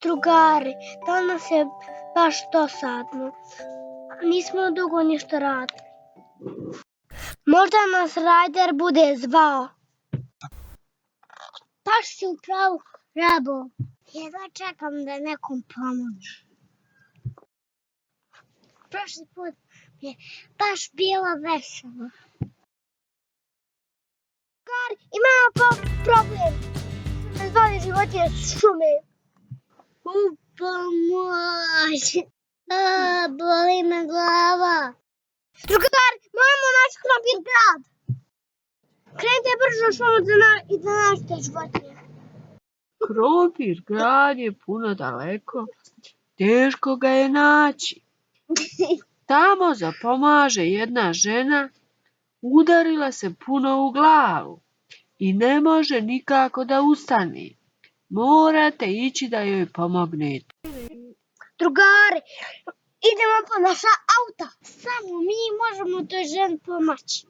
Drugari, danas je baš dosadno. Nismo dugo ništa radili. Možda nas Rajder bude zvao. Baš si u pravu, Rabo. Jedva čekam da nekom pomoći. Prošli put mi je baš bilo veselo. Drugari, imamo problem. Me zvali životinje s šume. Pomoć. Boli me glava. Drugari, moramo naći krompir grad. Krenite brzo šumu i da nađete životinje. Krompir grad je puno daleko. Teško ga je naći. Tamo zapomaže jedna žena. Udarila se puno u glavu i ne može nikako da ustane. Morate ići da joj pomognete. Drugari, idemo po naša auta. Samo mi možemo toj ženi pomoći.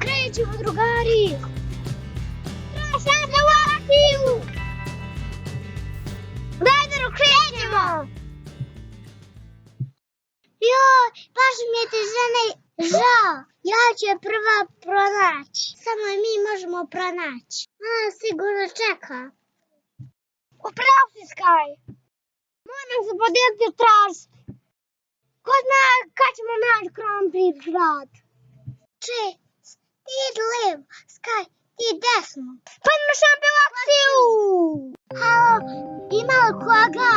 Krećemo, drugari. Treba sad u akciju. Rajderu, krećemo. Joj, baš mi je te žene žao. Ja ću je prva pronaći. Samo je mi možemo pronaći. Ona sigurno čeka. Upravo si, Sky. Moram se podijeliti tražiti. Ko zna kad ćemo naći krompir grad? Ti lijevo, Sky, ti desno. Pa idemo šampi u akciju! Halo, ima li koga?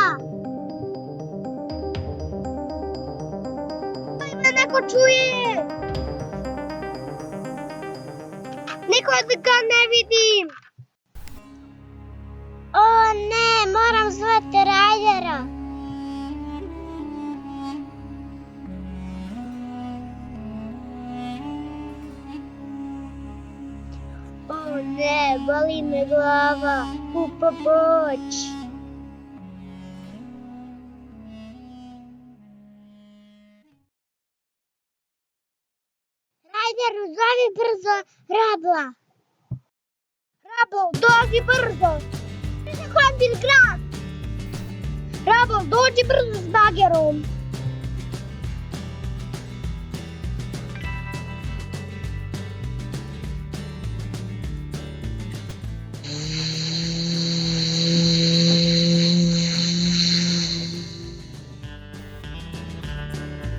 Neko čuje. Nikoga ne vidim. O ne, moram zvati Rajdera. O ne, boli me glava. U pomoć. Rajder, zovi brzo Rabla. Rablo, dođi brzo. Gdje krompir grad? Rablo, dođi brzo s bagerom.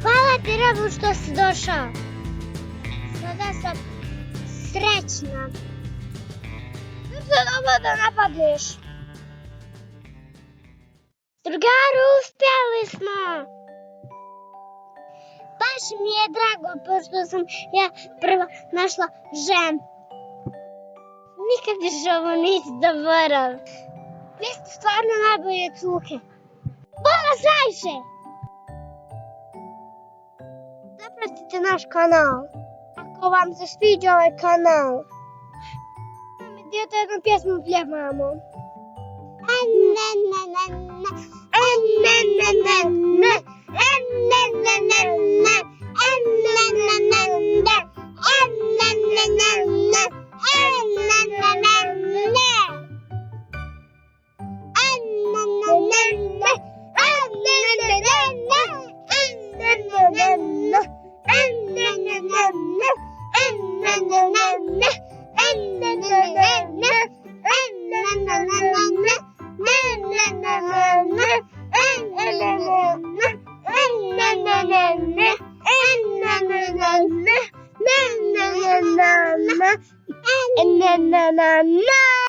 Hvala ti, Rablo, što si došao. Sada sam srećna. Brzo dobro da napadneš. Drugari, uspjeli smo. Baš mi je drago, pošto sam ja prva našla ženu. Nikad još ovo nisi zaboravila. Vi ste stvarno najbolje cuke. Bola zajše! Zapratite naš kanal. Ako vam se sviđa ovaj kanal, dajte jednu pjesmu pjevamo.